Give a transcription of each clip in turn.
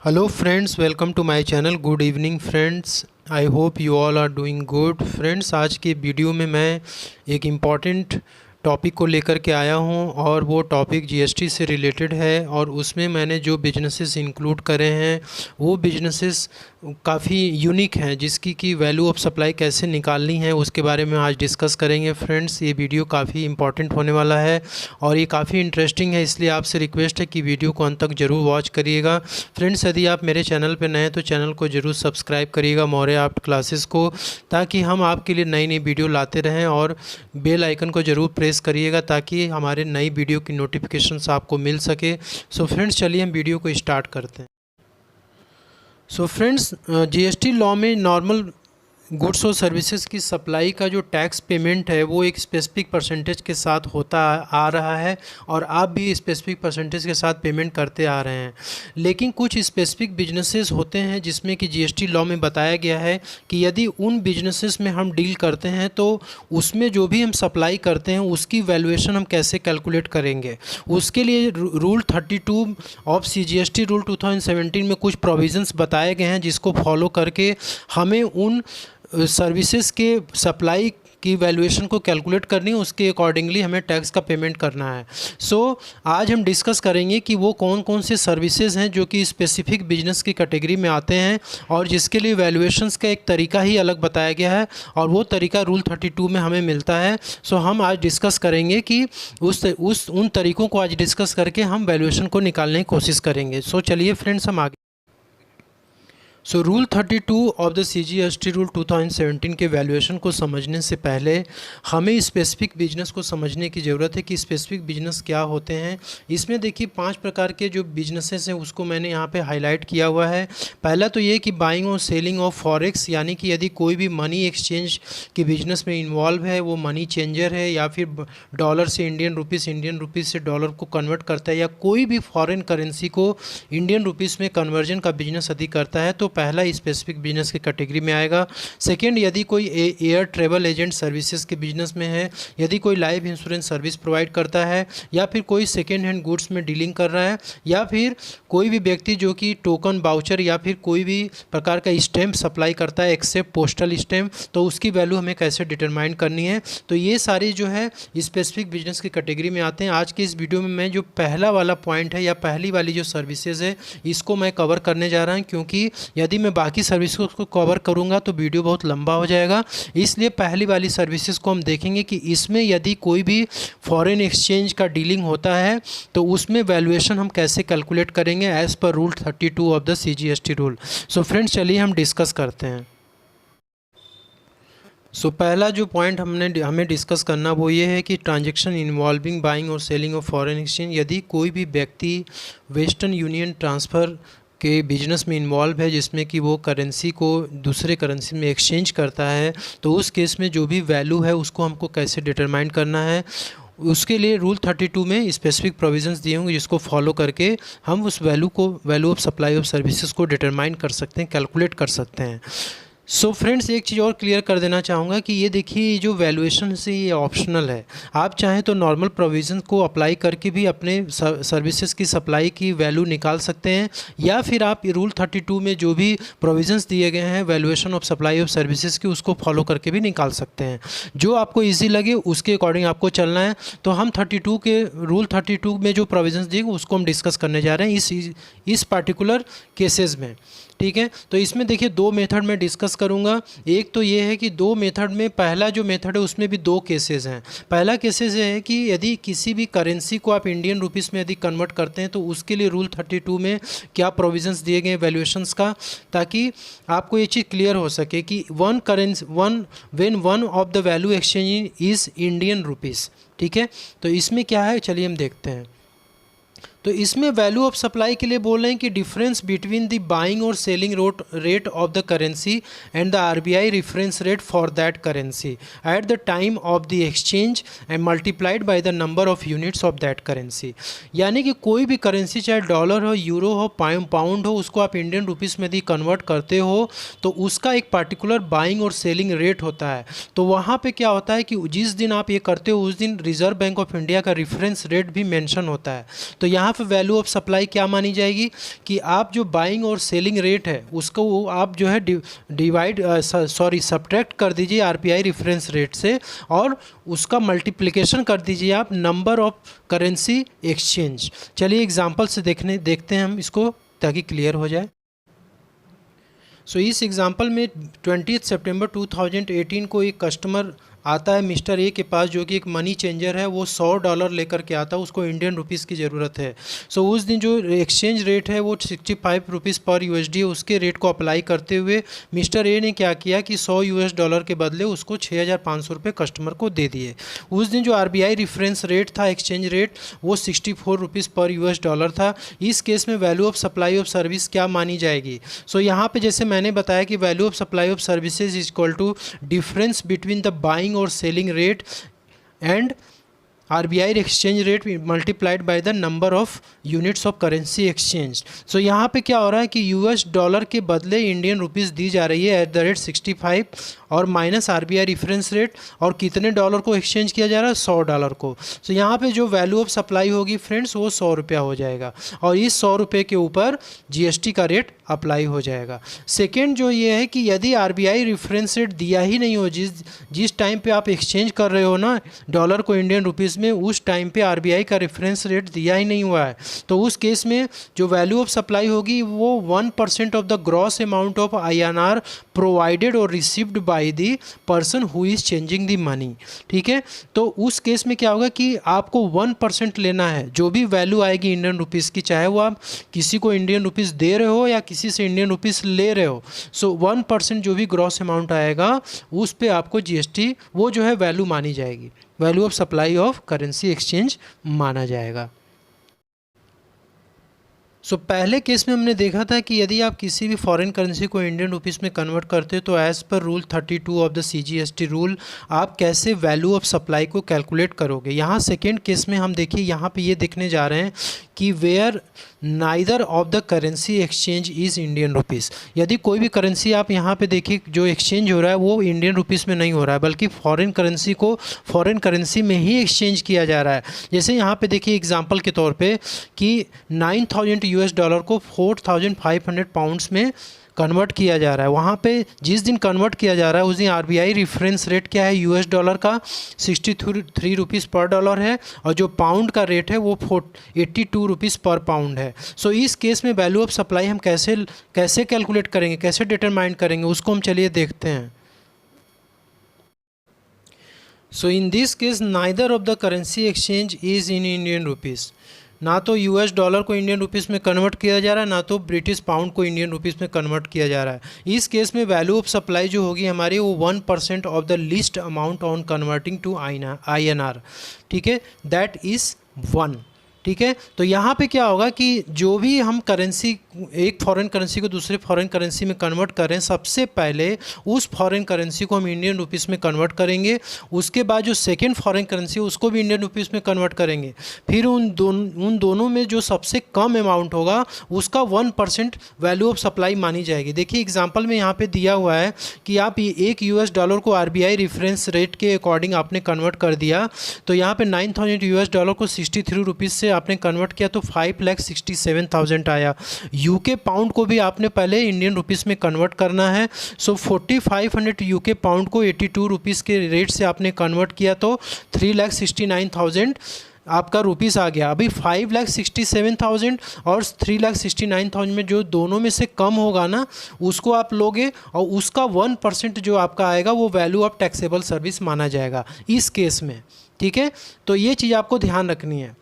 Hello friends, welcome to my channel. Good evening friends, I hope you all are doing good. Friends, आज के video में मैं एक important topic को लेकर के आया हूं और वो टॉपिक जीएसटी से रिलेटेड है। और उसमें मैंने जो बिजनेसेस इंक्लूड करे हैं वो बिजनेसेस काफ़ी यूनिक हैं, जिसकी की वैल्यू ऑफ सप्लाई कैसे निकालनी है उसके बारे में आज डिस्कस करेंगे। फ्रेंड्स, ये वीडियो काफ़ी इंपॉर्टेंट होने वाला है और ये काफ़ी इंटरेस्टिंग है, इसलिए आपसे रिक्वेस्ट है कि वीडियो को अंत तक ज़रूर वॉच करिएगा। फ्रेंड्स, यदि आप मेरे चैनल पर नए हैं तो चैनल को ज़रूर सब्सक्राइब करिएगा मौर्य आर्ट क्लासेस को, ताकि हम आपके लिए नई नई वीडियो लाते रहें। और बेल आइकन को ज़रूर प्रेस करिएगा ताकि हमारे नई वीडियो की नोटिफिकेशंस आपको मिल सके। सो फ्रेंड्स, चलिए हम वीडियो को स्टार्ट करते हैं। सो फ्रेंड्स, जीएसटी लॉ में नॉर्मल गुड्स और सर्विसेज की सप्लाई का जो टैक्स पेमेंट है वो एक स्पेसिफिक परसेंटेज के साथ होता आ रहा है और आप भी स्पेसिफिक परसेंटेज के साथ पेमेंट करते आ रहे हैं। लेकिन कुछ स्पेसिफिक बिजनेसेस होते हैं जिसमें कि जीएसटी लॉ में बताया गया है कि यदि उन बिजनेसेस में हम डील करते हैं तो उसमें जो भी हम सप्लाई करते हैं उसकी वैल्यूएशन हम कैसे कैलकुलेट करेंगे। उसके लिए रूल 32 ऑफ CGST रूल 2017 में कुछ प्रोविजंस बताए गए हैं, जिसको फॉलो करके हमें उन सर्विसेज के सप्लाई की वैल्यूएशन को कैलकुलेट करनी है, उसके अकॉर्डिंगली हमें टैक्स का पेमेंट करना है। आज हम डिस्कस करेंगे कि वो कौन कौन से सर्विसेज हैं जो कि स्पेसिफिक बिजनेस की कैटेगरी में आते हैं और जिसके लिए वैल्यूएशंस का एक तरीका ही अलग बताया गया है और वो तरीका रूल 32 में हमें मिलता है। हम आज डिस्कस करेंगे कि उन तरीक़ों को आज डिस्कस करके हम वैल्यूएशन को निकालने की कोशिश करेंगे। चलिए फ्रेंड्स, हम आगे। Rule 32 of the CGST rule 2017 के वैल्यूएशन को समझने से पहले हमें स्पेसिफिक बिजनेस को समझने की ज़रूरत है कि स्पेसिफिक बिजनेस क्या होते हैं। इसमें देखिए 5 प्रकार के जो बिजनेसेस हैं उसको मैंने यहाँ पे हाईलाइट किया हुआ है। पहला तो ये कि बाइंग और सेलिंग ऑफ फॉरेक्स, यानी कि यदि कोई भी मनी एक्सचेंज के बिजनेस में इन्वॉल्व है, वो मनी चेंजर है या फिर डॉलर से इंडियन रुपीज़ से डॉलर को कन्वर्ट करता है या कोई भी फॉरेन करेंसी को इंडियन रुपीज़ में कन्वर्जन का बिजनेस यदि करता है तो पहला स्पेसिफिक बिजनेस की कैटेगरी में आएगा। सेकंड, यदि कोई एयर ट्रेवल एजेंट सर्विसेज के बिजनेस में है, यदि कोई लाइफ इंश्योरेंस सर्विस प्रोवाइड करता है या फिर कोई सेकेंड हैंड गुड्स में डीलिंग कर रहा है या फिर कोई भी व्यक्ति जो कि टोकन बाउचर या फिर कोई भी प्रकार का स्टैम्प सप्लाई करता है एक्सेप्ट पोस्टल स्टैम्प, तो उसकी वैल्यू हमें कैसे डिटरमाइन करनी है। तो ये सारे जो है स्पेसिफिक बिजनेस की कैटेगरी में आते हैं। आज के इस वीडियो में मैं जो पहला वाला पॉइंट है या पहली वाली जो सर्विसेज है इसको मैं कवर करने जा रहा हूँ, क्योंकि यदि मैं बाकी सर्विसेज को कवर करूंगा तो वीडियो बहुत लंबा हो जाएगा। इसलिए पहली वाली सर्विसेज को हम देखेंगे कि इसमें यदि कोई भी फॉरेन एक्सचेंज का डीलिंग होता है तो उसमें वैल्यूएशन हम कैसे कैलकुलेट करेंगे as per rule 32 of the CGST rule. Friends, चलिए हम डिस्कस करते हैं। पहला जो पॉइंट हमें डिस्कस करना वो ये है कि ट्रांजैक्शन इन्वॉल्विंग बाइंग और सेलिंग ऑफ फॉरेन एक्सचेंज। यदि कोई भी व्यक्ति वेस्टर्न यूनियन ट्रांसफ़र के बिजनेस में इन्वॉल्व है जिसमें कि वो करेंसी को दूसरे करेंसी में एक्सचेंज करता है, तो उस केस में जो भी वैल्यू है उसको हमको कैसे डिटरमाइन करना है, उसके लिए रूल 32 में स्पेसिफिक प्रोविजंस दिए होंगे जिसको फॉलो करके हम उस value of supply of services को डिटरमाइन कर सकते हैं, कैलकुलेट कर सकते हैं। फ्रेंड्स, एक चीज़ और क्लियर कर देना चाहूँगा कि ये देखिए जो वैल्यूएशन से ये ऑप्शनल है। आप चाहें तो नॉर्मल प्रोविज़न को अप्लाई करके भी अपने सर्विसेज की सप्लाई की वैल्यू निकाल सकते हैं, या फिर आप रूल 32 में जो भी प्रोविज़न्स दिए गए हैं valuation of supply of services की उसको फॉलो करके भी निकाल सकते हैं। जो आपको ईजी लगे उसके अकॉर्डिंग आपको चलना है। तो हम रूल 32 में जो प्रोविज़न्स दिए उसको हम डिस्कस करने जा रहे हैं इस पार्टिकुलर केसेस में, ठीक है। तो इसमें देखिए 2 मेथड में डिस्कस करूंगा। एक तो ये है कि 2 मेथड में पहला जो मेथड है उसमें भी 2 केसेस हैं। पहला केसेस है कि यदि किसी भी करेंसी को आप इंडियन रुपीज़ में यदि कन्वर्ट करते हैं तो उसके लिए रूल 32 में क्या प्रोविजंस दिए गए वैल्यूएशंस का, ताकि आपको ये चीज़ क्लियर हो सके कि when one of the value exchange is Indian rupees, ठीक है। तो इसमें क्या है, चलिए हम देखते हैं। तो इसमें वैल्यू ऑफ सप्लाई के लिए बोल रहे हैं कि डिफरेंस बिटवीन द बाइंग और selling rate of the currency and the RBI reference rate for that currency at the time of the exchange and multiplied by the number of units of that currency. यानी कि कोई भी currency चाहे dollar हो, euro हो, pound हो, उसको आप इंडियन रुपीज़ में यदि कन्वर्ट करते हो तो उसका एक पार्टिकुलर बाइंग और सेलिंग रेट होता है। तो वहाँ पे क्या होता है कि जिस दिन आप ये करते हो उस दिन रिजर्व बैंक ऑफ इंडिया का रेफरेंस रेट भी मेंशन होता है। तो यहाँ यहाँ पे वैल्यू ऑफ सप्लाई क्या मानी जाएगी कि आप जो बाइंग और सेलिंग रेट है उसको आप जो है सब्ट्रैक्ट कर दीजिए आरपीआई रेफरेंस रेट से, और उसका मल्टीप्लिकेशन कर दीजिए आप नंबर ऑफ करेंसी एक्सचेंज। चलिए एग्जांपल से देखते हैं हम इसको ताकि क्लियर हो जाए। सो इस एग्जांपल में 20 सितंबर 2018 को एक कस्टमर आता है मिस्टर ए के पास, जो कि एक मनी चेंजर है। वो $100 लेकर के आता है, उसको इंडियन रुपीस की ज़रूरत है। सो उस दिन जो एक्सचेंज रेट है वो 65 रुपीज़ पर यूएसडी है। उसके रेट को अप्लाई करते हुए मिस्टर ए ने क्या किया कि $100 के बदले उसको 6,500 रुपये कस्टमर को दे दिए। उस दिन जो आरबीआई रेफरेंस रेट था, एक्सचेंज रेट, वो 64 रुपीज़ पर $US था। इस केस में value of supply of service क्या मानी जाएगी? सो यहाँ पे जैसे मैंने बताया कि value of supply of services is equal to difference between the buying और selling rate and RBI exchange rate multiplied by the number of units of currency exchange. So यहाँ पे क्या हो रहा है कि $US के बदले इंडियन रुपीस दी जा रही है @65 और माइनस आरबीआई रेफरेंस रेट, और कितने डॉलर को एक्सचेंज किया जा रहा है? $100 को। सो यहाँ पे जो वैल्यू ऑफ सप्लाई होगी फ्रेंड्स वो ₹100 हो जाएगा, और इस ₹100 के ऊपर जीएसटी का रेट अप्लाई हो जाएगा। सेकेंड जो ये है कि यदि आरबीआई रेफरेंस रेट दिया ही नहीं हो, जिस टाइम पे आप एक्सचेंज कर रहे हो ना डॉलर को इंडियन रुपीस में, उस टाइम पे आरबीआई का रेफरेंस रेट दिया ही नहीं हुआ है, तो उस केस में जो वैल्यू ऑफ सप्लाई होगी वो 1% of the gross amount of INR provided और received by the person who is changing the money. ठीक है, तो उस केस में क्या होगा कि आपको 1% लेना है। जो भी वैल्यू आएगी इंडियन रुपीस की, चाहे वो आप किसी को इंडियन रुपीस दे रहे हो या किसी से इंडियन रुपीस ले रहे हो, सो 1% जो भी ग्रॉस अमाउंट आएगा उस पे आपको जीएसटी वो जो है वैल्यू मानी जाएगी, value of supply of currency exchange माना जाएगा। सो पहले केस में हमने देखा था कि यदि आप किसी भी फॉरेन करेंसी को इंडियन रुपीस में कन्वर्ट करते हो तो as per rule 32 of the CGST rule आप कैसे वैल्यू ऑफ सप्लाई को कैलकुलेट करोगे। यहाँ सेकेंड केस में हम देखिए, यहाँ पे ये देखने जा रहे हैं कि where neither of the currency exchange is Indian rupees. यदि कोई भी करेंसी आप यहाँ पे देखिए जो एक्सचेंज हो रहा है वो इंडियन रुपीस में नहीं हो रहा है, बल्कि फॉरेन करेंसी को फॉरेन करेंसी में ही एक्सचेंज किया जा रहा है। जैसे यहाँ पे देखिए एग्जांपल के तौर पे कि $9,000 को 4,500 पाउंड्स में कन्वर्ट किया जा रहा है। वहाँ पे जिस दिन कन्वर्ट किया जा रहा है उस दिन आरबीआई रेफरेंस रेट क्या है $US का 63 रुपीज़ पर डॉलर है, और जो पाउंड का रेट है वो 82 रुपीज़ पर पाउंड है। सो इस केस में वैल्यू ऑफ सप्लाई हम कैसे कैलकुलेट करेंगे, कैसे डिटरमाइन करेंगे, उसको हम चलिए देखते हैं। So in this case neither of the currency exchange is in Indian rupees. ना तो $US को इंडियन रुपीस में कन्वर्ट किया जा रहा है, ना तो ब्रिटिश पाउंड को इंडियन रुपीस में कन्वर्ट किया जा रहा है। इस केस में वैल्यू ऑफ सप्लाई जो होगी हमारी वो 1% of the list amount on converting to INR। ठीक है, दैट इज़ 1। ठीक है, तो यहाँ पे क्या होगा कि जो भी हम करेंसी, एक फॉरेन करेंसी को दूसरे फॉरेन करेंसी में कन्वर्ट करें, सबसे पहले उस फॉरेन करेंसी को हम इंडियन रुपीस में कन्वर्ट करेंगे। उसके बाद जो सेकेंड फॉरेन करेंसी है उसको भी इंडियन रुपीस में कन्वर्ट करेंगे। फिर उन दोनों में जो सबसे कम अमाउंट होगा उसका 1% वैल्यू ऑफ सप्लाई मानी जाएगी। देखिए एग्जाम्पल में यहाँ पे दिया हुआ है कि आप एक $US को आरबीआई रेफरेंस रेट के अकॉर्डिंग आपने कन्वर्ट कर दिया, तो यहाँ पे $9,000 को 63 रुपीज़ से आपने कन्वर्ट किया तो 5,67,000 आया। यूके पाउंड को भी आपने पहले इंडियन रुपीस में कन्वर्ट करना है। सो 4,500 यूके पाउंड को 82 रुपीज़ के रेट से आपने कन्वर्ट किया तो 3,69,000 आपका रुपीस आ गया। अभी 5,67,000 और 3,69,000 में जो दोनों में से कम होगा ना उसको आप लोगे, और उसका 1% जो आपका आएगा वो वैल्यू ऑफ टैक्सेबल सर्विस माना जाएगा इस केस में। ठीक है, तो ये चीज़ आपको ध्यान रखनी है।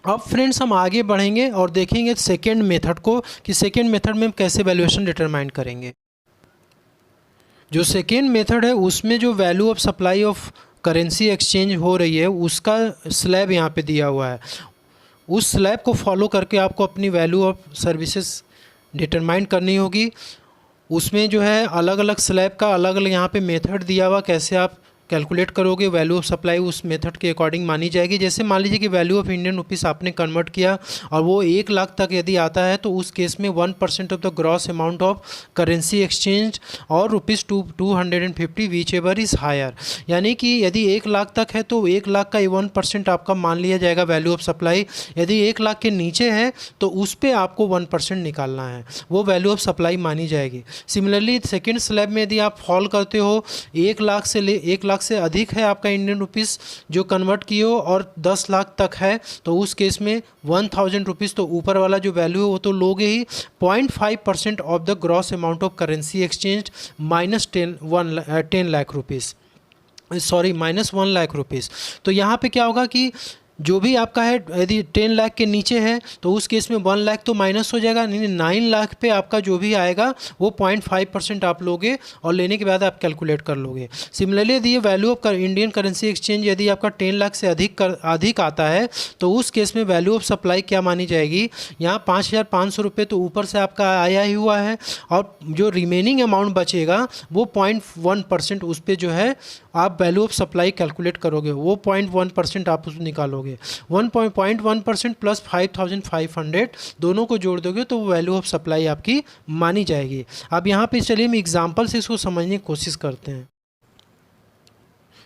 अब फ्रेंड्स हम आगे बढ़ेंगे और देखेंगे सेकेंड मेथड को कि सेकेंड मेथड में हम कैसे वैल्यूएशन डिटरमाइन करेंगे। जो सेकेंड मेथड है उसमें जो value of supply of currency exchange हो रही है उसका स्लैब यहाँ पे दिया हुआ है। उस स्लैब को फॉलो करके आपको अपनी वैल्यू ऑफ सर्विसेज डिटरमाइन करनी होगी। उसमें जो है अलग अलग स्लैब का अलग अलग यहाँ पे मेथड दिया हुआ, कैसे आप कैलकुलेट करोगे वैल्यू ऑफ सप्लाई उस मेथड के अकॉर्डिंग मानी जाएगी। जैसे मान लीजिए कि वैल्यू ऑफ इंडियन रुपीस आपने कन्वर्ट किया और वो 1 लाख तक यदि आता है तो उस केस में 1% of the gross amount of currency exchange और ₹250 विच एवर इज़ हायर, यानी कि यदि 1 लाख तक है तो 1 लाख का 1% आपका मान लिया जाएगा वैल्यू ऑफ सप्लाई। यदि 1 लाख के नीचे है तो उस पर आपको 1% निकालना है, वो वैल्यू ऑफ सप्लाई मानी जाएगी। सिमिलरली सेकेंड स्लैब में यदि आप फॉल करते हो 1 लाख से अधिक है आपका इंडियन रुपीस जो कन्वर्ट किए हो और 10 लाख तक है तो उस केस में 1000 रुपीज़, तो ऊपर वाला जो वैल्यू है वो तो लोगे ही। 0.5% of the gross amount of currency exchange minus 10 lakh rupees, sorry minus 1 lakh rupees. तो यहाँ पे क्या होगा कि जो भी आपका है यदि 10 लाख के नीचे है तो उस केस में 1 लाख तो माइनस हो जाएगा, नहीं 9 लाख पे आपका जो भी आएगा वो 0.5% आप लोगे और लेने के बाद आप कैलकुलेट कर लोगे। सिमिलरली यदि ये value of Indian currency exchange यदि आपका 10 लाख से अधिक आता है तो उस केस में वैल्यू ऑफ सप्लाई क्या मानी जाएगी, यहाँ 5,500 रुपये तो ऊपर से आपका आया ही हुआ है और जो रिमेनिंग अमाउंट बचेगा वो 0.1% उस पर जो है आप वैल्यू ऑफ सप्लाई कैलकुलेट करोगे, वो 0.1% आप उस निकालोगे। 1.1% प्लस 5,500 दोनों को जोड़ दोगे तो वैल्यू ऑफ सप्लाई आपकी मानी जाएगी। अब यहाँ पे चलिए हम एग्जांपल से इसको समझने की कोशिश करते हैं।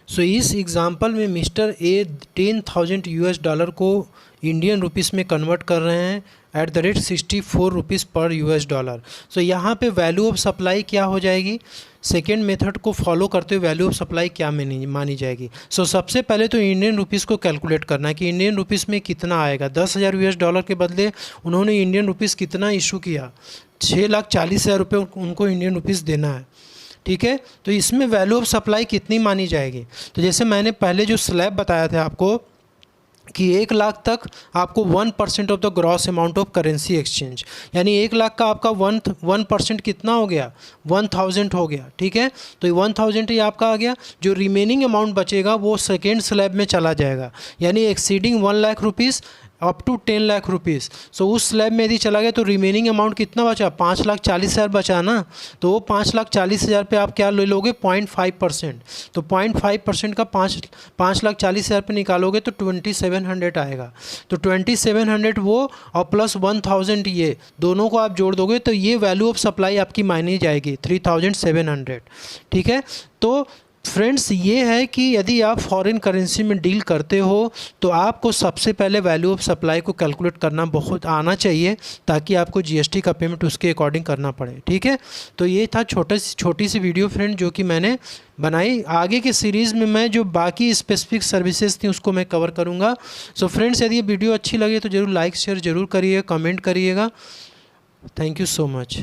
सो इस एग्जांपल में मिस्टर ए 10,000 US$ को इंडियन रुपीस में कन्वर्ट कर रहे हैं @64 पर $। सो यहाँ पे वैल्यू ऑफ सप्लाई क्या हो जाएगी, सेकेंड मेथड को फॉलो करते हुए वैल्यू ऑफ सप्लाई क्या मानी जाएगी। सो सबसे पहले तो इंडियन रुपीस को कैलकुलेट करना है कि इंडियन रुपीस में कितना आएगा। 10,000 US$ के बदले उन्होंने इंडियन रुपीस कितना इशू किया, 6,40,000 रुपये उनको इंडियन रुपीस देना है, ठीक है। तो इसमें वैल्यू ऑफ सप्लाई कितनी मानी जाएगी, तो जैसे मैंने पहले जो स्लैब बताया था आपको कि 1 लाख तक आपको 1% of the gross amount of currency exchange, यानी 1 लाख का आपका 1% कितना हो गया, 1000 हो गया, ठीक है। तो 1000 ही आपका आ गया। जो रिमेनिंग अमाउंट बचेगा वो सेकेंड स्लैब में चला जाएगा, यानी exceeding 1 lakh rupees up to 10 lakh rupees. So उस स्लैब में यदि चला गया तो रिमेनिंग अमाउंट कितना बचा, 5,40,000 बचा ना, तो वो 5,40,000 पे आप क्या ले लोगे, 0.5%। तो 0.5% का 5,40,000 पे निकालोगे तो 2,700 आएगा। तो 2,700 वो और प्लस 1,000 ये दोनों को आप जोड़ दोगे तो ये वैल्यू ऑफ सप्लाई आपकी मानी जाएगी 3,700, ठीक है। तो फ्रेंड्स ये है कि यदि आप फॉरेन करेंसी में डील करते हो तो आपको सबसे पहले वैल्यू ऑफ सप्लाई को कैलकुलेट करना बहुत आना चाहिए ताकि आपको जीएसटी का पेमेंट उसके अकॉर्डिंग करना पड़े, ठीक है। तो ये था छोटी सी वीडियो फ्रेंड जो कि मैंने बनाई। आगे के सीरीज़ में मैं जो बाकी स्पेसिफिक सर्विसेज थी उसको मैं कवर करूँगा। सो फ्रेंड्स यदि ये वीडियो अच्छी लगे तो ज़रूर लाइक शेयर ज़रूर करिएगा, कमेंट करिएगा। Thank you so much.